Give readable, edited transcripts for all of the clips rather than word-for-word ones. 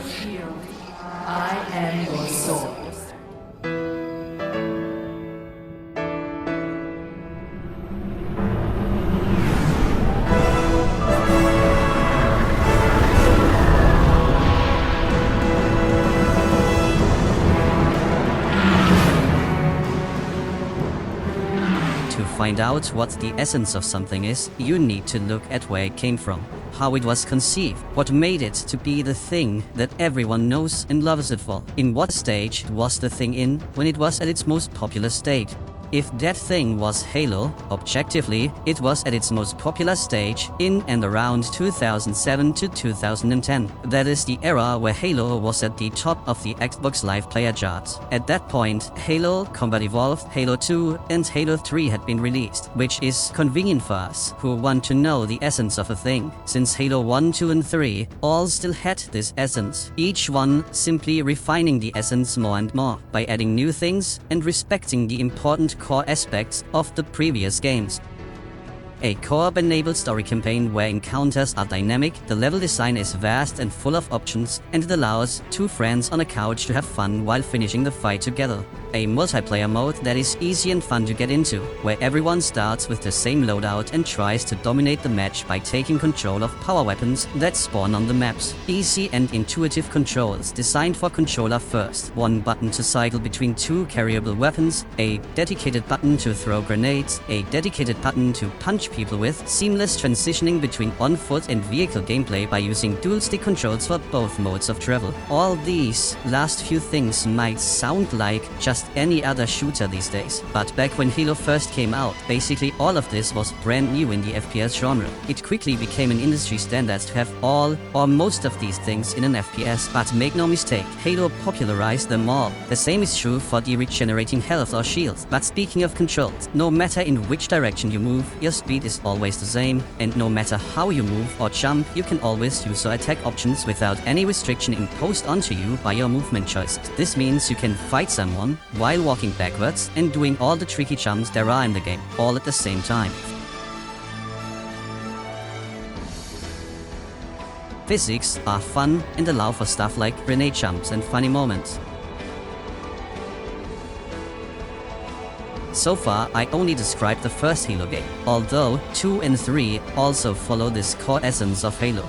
shield. I am your sword. To find out what the essence of something is, you need to look at where it came from, how it was conceived, what made it to be the thing that everyone knows and loves it for, in what stage was the thing in when it was at its most popular state. If that thing was Halo, objectively, it was at its most popular stage in and around 2007 to 2010. That is the era where Halo was at the top of the Xbox Live player charts. At that point, Halo, Combat Evolved, Halo 2 and Halo 3 had been released, which is convenient for us who want to know the essence of a thing, since Halo 1, 2 and 3 all still had this essence, each one simply refining the essence more and more, by adding new things and respecting the important core aspects of the previous games. A co-op-enabled story campaign where encounters are dynamic, the level design is vast and full of options, and it allows two friends on a couch to have fun while finishing the fight together. A multiplayer mode that is easy and fun to get into, where everyone starts with the same loadout and tries to dominate the match by taking control of power weapons that spawn on the maps. Easy and intuitive controls designed for controller first. One button to cycle between two carryable weapons, a dedicated button to throw grenades, a dedicated button to punch people with, seamless transitioning between on-foot and vehicle gameplay by using dual-stick controls for both modes of travel. All these last few things might sound like just any other shooter these days, but back when Halo first came out, basically all of this was brand new in the FPS genre. It quickly became an industry standard to have all or most of these things in an FPS, but make no mistake, Halo popularized them all. The same is true for the regenerating health or shields. But speaking of controls, no matter in which direction you move, your speed is always the same, and no matter how you move or jump, you can always use your attack options without any restriction imposed onto you by your movement choices. This means you can fight someone while walking backwards and doing all the tricky jumps there are in the game, all at the same time. Physics are fun and allow for stuff like grenade jumps and funny moments. So far, I only described the first Halo game, although 2 and 3 also follow this core essence of Halo.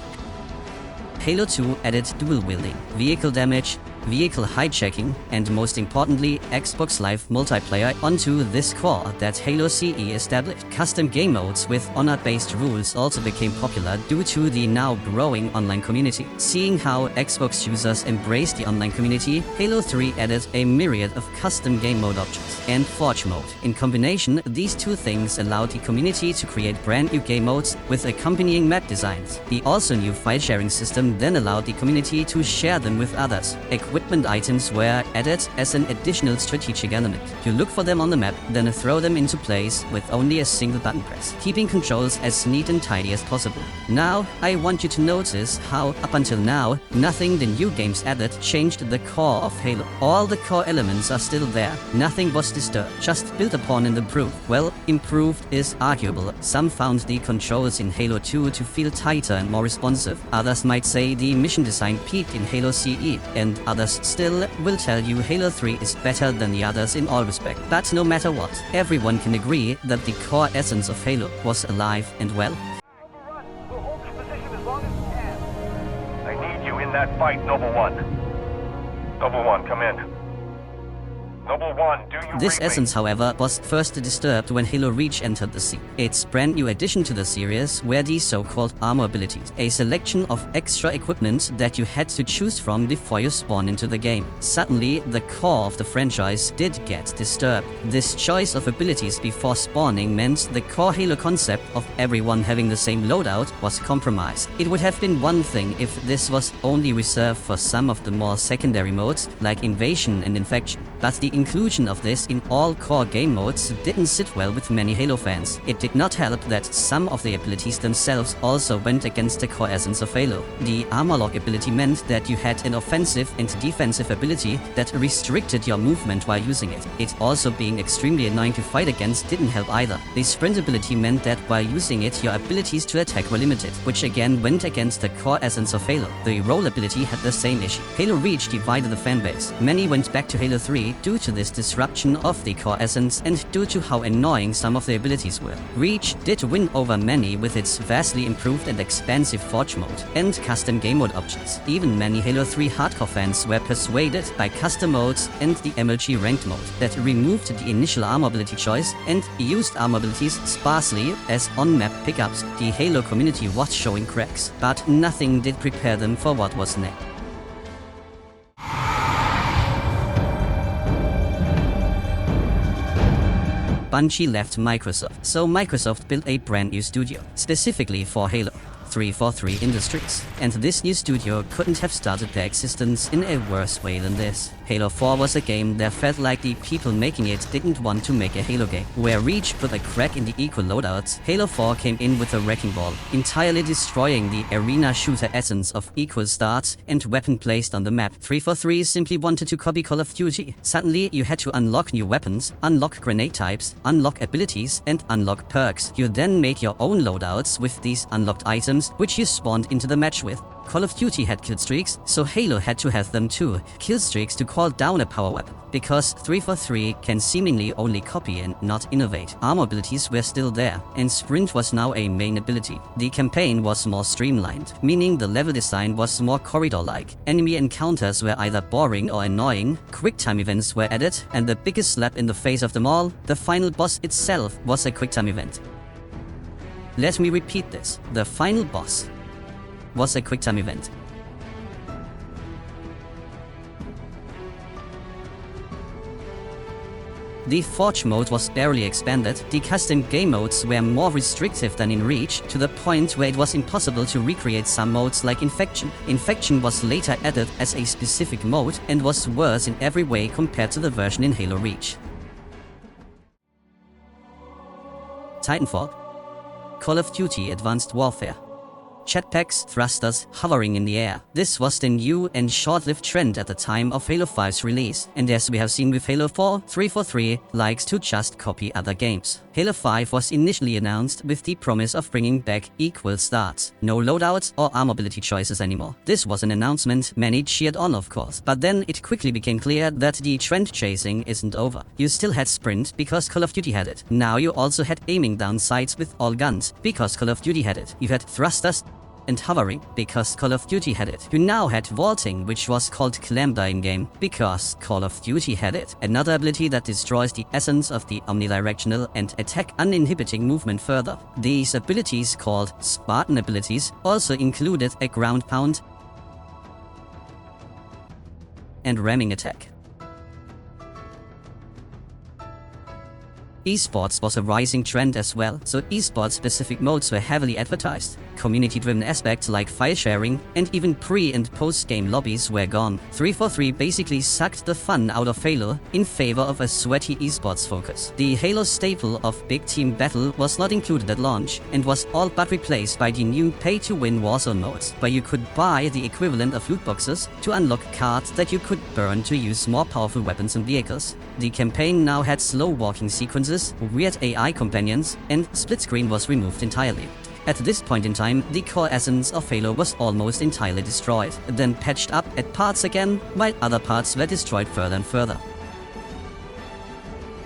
Halo 2 added dual wielding, vehicle damage, vehicle hijacking, and most importantly, Xbox Live multiplayer onto this core that Halo CE established. Custom game modes with honor-based rules also became popular due to the now growing online community. Seeing how Xbox users embrace the online community, Halo 3 added a myriad of custom game mode options and Forge mode. In combination, these two things allowed the community to create brand new game modes with accompanying map designs. The also new file sharing system then allowed the community to share them with others. Equipment items were added as an additional strategic element. You look for them on the map, then throw them into place with only a single button press, keeping controls as neat and tidy as possible. Now, I want you to notice how, up until now, nothing the new games added changed the core of Halo. All the core elements are still there. Nothing was disturbed, just built upon and improved. Well, improved is arguable. Some found the controls in Halo 2 to feel tighter and more responsive. Others might say the mission design peaked in Halo CE, and others still will tell you Halo 3 is better than the others in all respect. But no matter what, everyone can agree that the core essence of Halo was alive and well. We'll hold this position as long as we can. I need you in that fight, Noble One. Noble One, come in. Noble One, do you This read me? essence, however, was first disturbed when Halo Reach entered the scene. Its brand new addition to the series were the so-called armor abilities, a selection of extra equipment that you had to choose from before you spawn into the game. Suddenly, the core of the franchise did get disturbed. This choice of abilities before spawning meant the core Halo concept of everyone having the same loadout was compromised. It would have been one thing if this was only reserved for some of the more secondary modes, like Invasion and Infection. But the inclusion of this in all core game modes didn't sit well with many Halo fans. It did not help that some of the abilities themselves also went against the core essence of Halo. The armor lock ability meant that you had an offensive and defensive ability that restricted your movement while using it. It also being extremely annoying to fight against didn't help either. The sprint ability meant that while using it, your abilities to attack were limited, which again went against the core essence of Halo. The roll ability had the same issue. Halo Reach divided the fanbase. Many went back to Halo 3 due to this disruption of the core essence and due to how annoying some of the abilities were. Reach did win over many with its vastly improved and expansive Forge mode and custom game mode options. Even many Halo 3 hardcore fans were persuaded by custom modes and the MLG ranked mode that removed the initial armor ability choice and used armor abilities sparsely as on-map pickups. The Halo community was showing cracks, but nothing did prepare them for what was next. Bungie left Microsoft, so Microsoft built a brand new studio, specifically for Halo. 343 Industries. And this new studio couldn't have started their existence in a worse way than this. Halo 4 was a game that felt like the people making it didn't want to make a Halo game. Where Reach put a crack in the equal loadouts, Halo 4 came in with a wrecking ball, entirely destroying the arena shooter essence of equal starts and weapon placed on the map. 343 simply wanted to copy Call of Duty. Suddenly, you had to unlock new weapons, unlock grenade types, unlock abilities, and unlock perks. You then made your own loadouts with these unlocked items, which you spawned into the match with. Call of Duty had killstreaks, so Halo had to have them too. Killstreaks to call down a power weapon, because 343 can seemingly only copy and not innovate. Armor abilities were still there, and sprint was now a main ability. The campaign was more streamlined, meaning the level design was more corridor-like. Enemy encounters were either boring or annoying, quick-time events were added, and the biggest slap in the face of them all, the final boss itself was a quick-time event. Let me repeat this. The final boss was a quick-time event. The Forge mode was barely expanded. The custom game modes were more restrictive than in Reach, to the point where it was impossible to recreate some modes like Infection. Infection was later added as a specific mode and was worse in every way compared to the version in Halo Reach. Titanfall. Call of Duty Advanced Warfare. Jetpacks, thrusters, hovering in the air. This was the new and short-lived trend at the time of Halo 5's release, and as we have seen with Halo 4, 343 likes to just copy other games. Halo 5 was initially announced with the promise of bringing back equal starts, no loadouts or armor ability choices anymore. This was an announcement many cheered on, of course, but then it quickly became clear that the trend chasing isn't over. You still had sprint because Call of Duty had it. Now you also had aiming down sights with all guns because Call of Duty had it. You had thrusters and hovering because Call of Duty had it. You now had vaulting, which was called Clamber in-game because Call of Duty had it. Another ability that destroys the essence of the omnidirectional and attack uninhibiting movement further. These abilities, called Spartan abilities, also included a ground pound and ramming attack. Esports was a rising trend as well, so esports-specific modes were heavily advertised. Community-driven aspects like file sharing and even pre- and post-game lobbies were gone. 343 basically sucked the fun out of Halo in favor of a sweaty esports focus. The Halo staple of Big Team Battle was not included at launch and was all but replaced by the new pay-to-win Warzone modes, where you could buy the equivalent of loot boxes to unlock cards that you could burn to use more powerful weapons and vehicles. The campaign now had slow walking sequences, weird AI companions, and split screen was removed entirely. At this point in time, the core essence of Halo was almost entirely destroyed, then patched up at parts again, while other parts were destroyed further and further.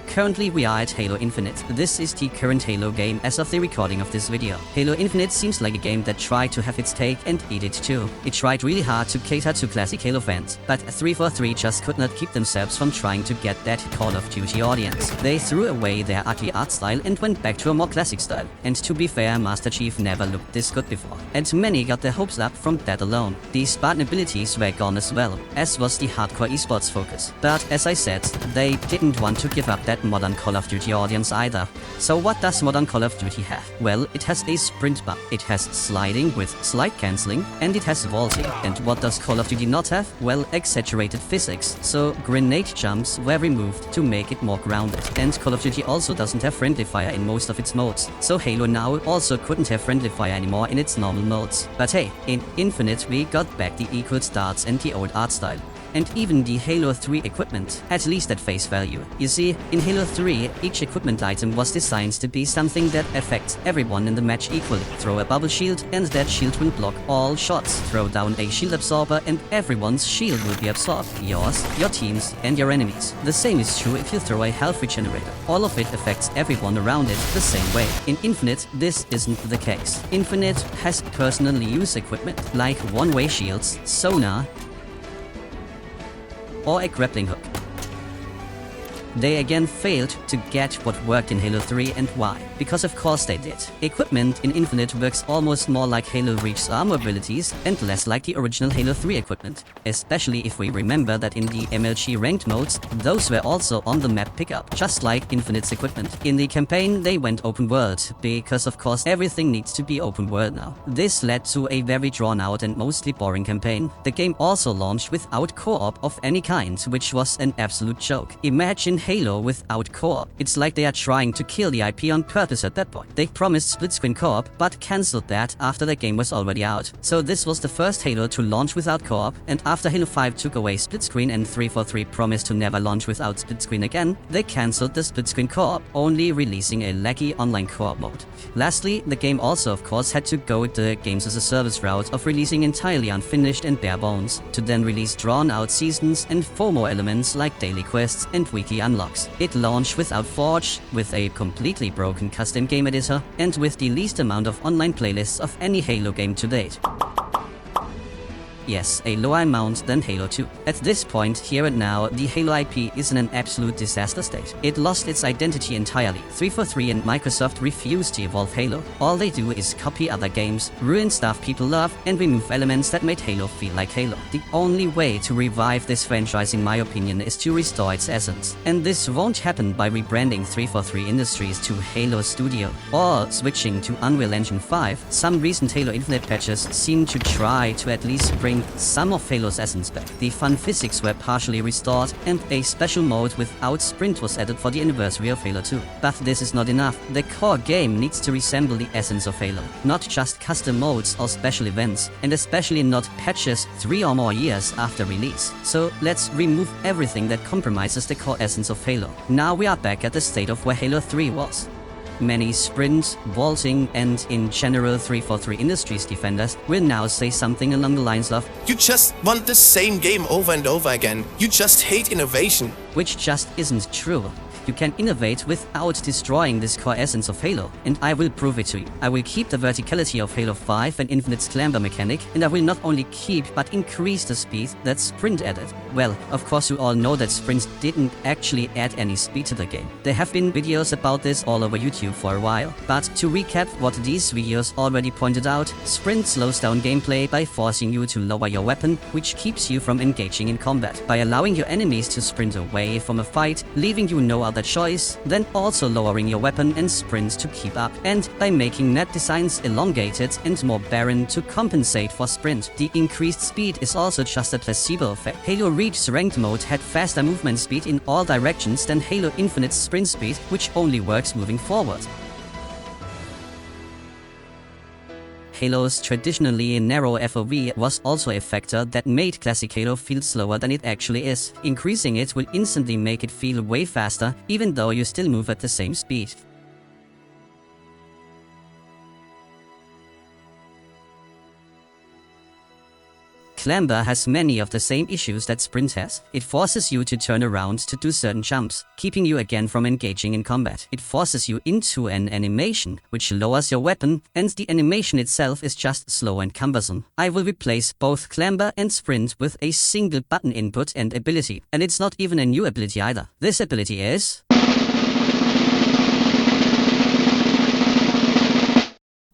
Currently we are at Halo Infinite. This is the current Halo game as of the recording of this video. Halo Infinite seems like a game that tried to have its take and eat it too. It tried really hard to cater to classic Halo fans, but 343 just could not keep themselves from trying to get that Call of Duty audience. They threw away their ugly art style and went back to a more classic style. And to be fair, Master Chief never looked this good before, and many got their hopes up from that alone. The Spartan abilities were gone as well, as was the hardcore esports focus. But as I said, they didn't want to give up that modern Call of Duty audience either. So what does modern Call of Duty have? Well, it has a sprint bump, it has sliding with slide cancelling, and it has vaulting. And what does Call of Duty not have? Well, exaggerated physics, so grenade jumps were removed to make it more grounded. And Call of Duty also doesn't have friendly fire in most of its modes, so Halo now also couldn't have friendly fire anymore in its normal modes. But hey, in Infinite we got back the equal starts and the old art style. And even the Halo 3 equipment, at least at face value. You see, in Halo 3, each equipment item was designed to be something that affects everyone in the match equally. Throw a bubble shield and that shield will block all shots. Throw down a shield absorber and everyone's shield will be absorbed. Yours, your team's, and your enemies. The same is true if you throw a health regenerator. All of it affects everyone around it the same way. In Infinite, this isn't the case. Infinite has personal use equipment, like one-way shields, sonar, or a grappling hook. They again failed to get what worked in Halo 3 and why. Because of course they did. Equipment in Infinite works almost more like Halo Reach's armor abilities and less like the original Halo 3 equipment. Especially if we remember that in the MLG ranked modes, those were also on the map pickup, just like Infinite's equipment. In the campaign they went open world, because of course everything needs to be open world now. This led to a very drawn out and mostly boring campaign. The game also launched without co-op of any kind, which was an absolute joke. Imagine Halo without co-op. It's like they are trying to kill the IP on purpose at that point. They promised split-screen co-op, but cancelled that after the game was already out. So this was the first Halo to launch without co-op, and after Halo 5 took away split-screen and 343 promised to never launch without split-screen again, they cancelled the split-screen co-op, only releasing a laggy online co-op mode. Lastly, the game also of course had to go the games as a service route of releasing entirely unfinished and bare bones, to then release drawn-out seasons and FOMO elements like daily quests and weekly unlocks. It launched without Forge, with a completely broken custom game editor, and with the least amount of online playlists of any Halo game to date. Yes, a lower amount than Halo 2. At this point, here and now, the Halo IP is in an absolute disaster state. It lost its identity entirely. 343 and Microsoft refuse to evolve Halo. All they do is copy other games, ruin stuff people love, and remove elements that made Halo feel like Halo. The only way to revive this franchise, in my opinion, is to restore its essence. And this won't happen by rebranding 343 Industries to Halo Studio, or switching to Unreal Engine 5. Some recent Halo Infinite patches seem to try to at least bring some of Halo's essence back. The fun physics were partially restored, and a special mode without sprint was added for the anniversary of Halo 2. But this is not enough. The core game needs to resemble the essence of Halo, not just custom modes or special events, and especially not patches 3 or more years after release. So let's remove everything that compromises the core essence of Halo. Now we are back at the state of where Halo 3 was. Many sprint, vaulting, and in general 343 Industries defenders will now say something along the lines of, "You just want the same game over and over again. You just hate innovation." Which just isn't true. You can innovate without destroying this core essence of Halo, and I will prove it to you. I will keep the verticality of Halo 5 and Infinite's clamber mechanic, and I will not only keep but increase the speed that Sprint added. Well, of course you all know that Sprint didn't actually add any speed to the game. There have been videos about this all over YouTube for a while, but to recap what these videos already pointed out, Sprint slows down gameplay by forcing you to lower your weapon, which keeps you from engaging in combat, by allowing your enemies to sprint away from a fight, leaving you no other choice, then also lowering your weapon and sprint to keep up, and by making map designs elongated and more barren to compensate for sprint. The increased speed is also just a placebo effect. Halo Reach's ranked mode had faster movement speed in all directions than Halo Infinite's sprint speed, which only works moving forward. Halo's traditionally narrow FOV was also a factor that made classic Halo feel slower than it actually is. Increasing it will instantly make it feel way faster, even though you still move at the same speed. Clamber has many of the same issues that Sprint has. It forces you to turn around to do certain jumps, keeping you again from engaging in combat. It forces you into an animation, which lowers your weapon, and the animation itself is just slow and cumbersome. I will replace both Clamber and Sprint with a single button input and ability. And it's not even a new ability either. This ability is...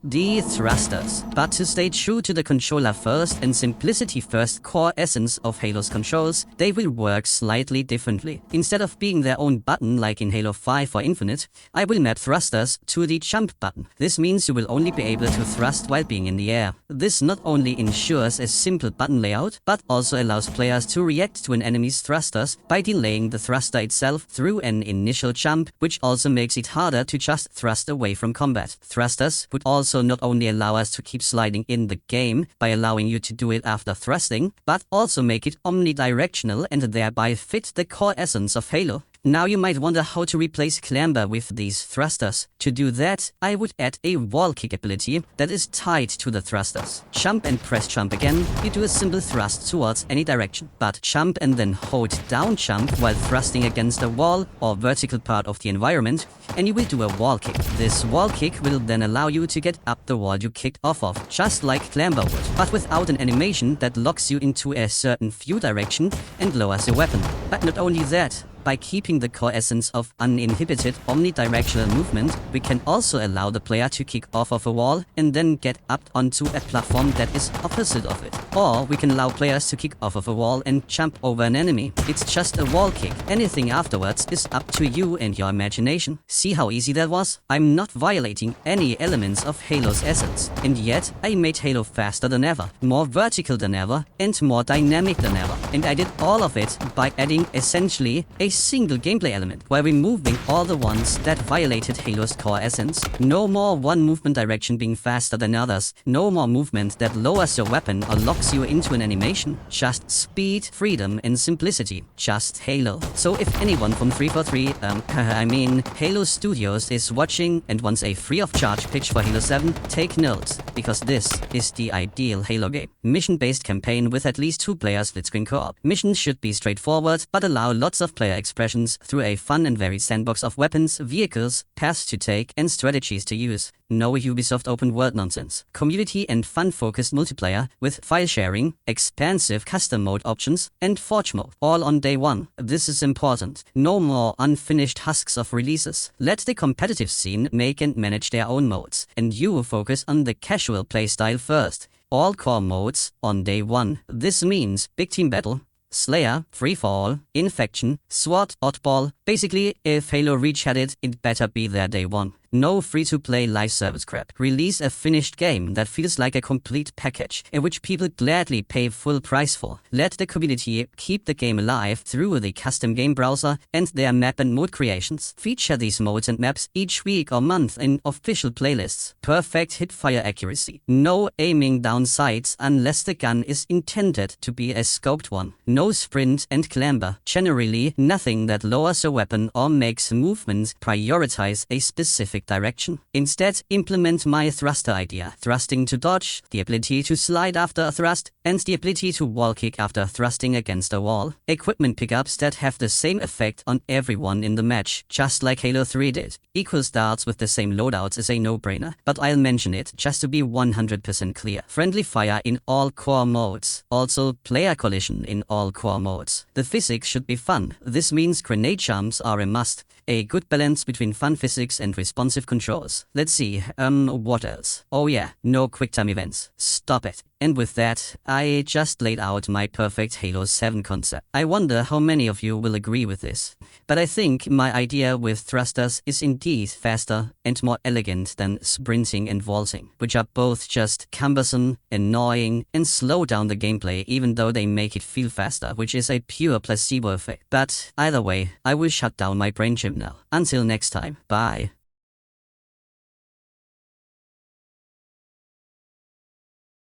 the thrusters. But to stay true to the controller first and simplicity first core essence of Halo's controls, they will work slightly differently. Instead of being their own button like in Halo 5 or Infinite, I will map thrusters to the jump button. This means you will only be able to thrust while being in the air. This not only ensures a simple button layout, but also allows players to react to an enemy's thrusters by delaying the thruster itself through an initial jump, which also makes it harder to just thrust away from combat. Thrusters would also not only allow us to keep sliding in the game by allowing you to do it after thrusting, but also make it omnidirectional and thereby fit the core essence of Halo. Now you might wonder how to replace clamber with these thrusters. To do that, I would add a wall kick ability that is tied to the thrusters. Jump and press jump again, you do a simple thrust towards any direction. But jump and then hold down jump while thrusting against a wall or vertical part of the environment, and you will do a wall kick. This wall kick will then allow you to get up the wall you kicked off of, just like clamber would, but without an animation that locks you into a certain view direction and lowers your weapon. But not only that, by keeping the core essence of uninhibited omnidirectional movement, we can also allow the player to kick off of a wall and then get up onto a platform that is opposite of it. Or we can allow players to kick off of a wall and jump over an enemy. It's just a wall kick. Anything afterwards is up to you and your imagination. See how easy that was? I'm not violating any elements of Halo's essence. And yet, I made Halo faster than ever, more vertical than ever, and more dynamic than ever. And I did all of it by adding essentially a single gameplay element, while removing all the ones that violated Halo's core essence. No more one movement direction being faster than others, no more movement that lowers your weapon or locks you into an animation. Just speed, freedom, and simplicity. Just Halo. So if anyone from 343, Halo Studios is watching and wants a free of charge pitch for Halo 7, take note, because this is the ideal Halo game. Mission-based campaign with at least 2 players split-screen co-op. Missions should be straightforward, but allow lots of player expressions through a fun and varied sandbox of weapons, vehicles, paths to take, and strategies to use. No Ubisoft open world nonsense. Community and fun-focused multiplayer with file sharing, expansive custom mode options, and Forge mode, all on day one. This is important. No more unfinished husks of releases. Let the competitive scene make and manage their own modes, and you focus on the casual playstyle first. All core modes on day one. This means big team battle, Slayer, Free for All, Infection, SWAT, Oddball. Basically, if Halo Reach had it, it better be there day one. No free-to-play live service crap. Release a finished game that feels like a complete package, in which people gladly pay full price for. Let the community keep the game alive through the custom game browser and their map and mode creations. Feature these modes and maps each week or month in official playlists. Perfect hip-fire accuracy. No aiming down sights unless the gun is intended to be a scoped one. No sprint and clamber. Generally, nothing that lowers your weapon or makes movements prioritize a specific direction. Instead, implement my thruster idea. Thrusting to dodge, the ability to slide after a thrust, and the ability to wall kick after thrusting against a wall. Equipment pickups that have the same effect on everyone in the match, just like Halo 3 did. Equal starts with the same loadouts is a no-brainer, but I'll mention it just to be 100% clear. Friendly fire in all core modes. Also, player collision in all core modes. The physics should be fun. This means grenade jumps are a must. A good balance between fun physics and responsive controls. Let's see, what else? Oh yeah, no quick time events. Stop it. And with that, I just laid out my perfect Halo 7 concept. I wonder how many of you will agree with this. But I think my idea with thrusters is indeed faster and more elegant than sprinting and vaulting, which are both just cumbersome, annoying, and slow down the gameplay even though they make it feel faster, which is a pure placebo effect. But either way, I will shut down my brain gym now. Until next time, bye.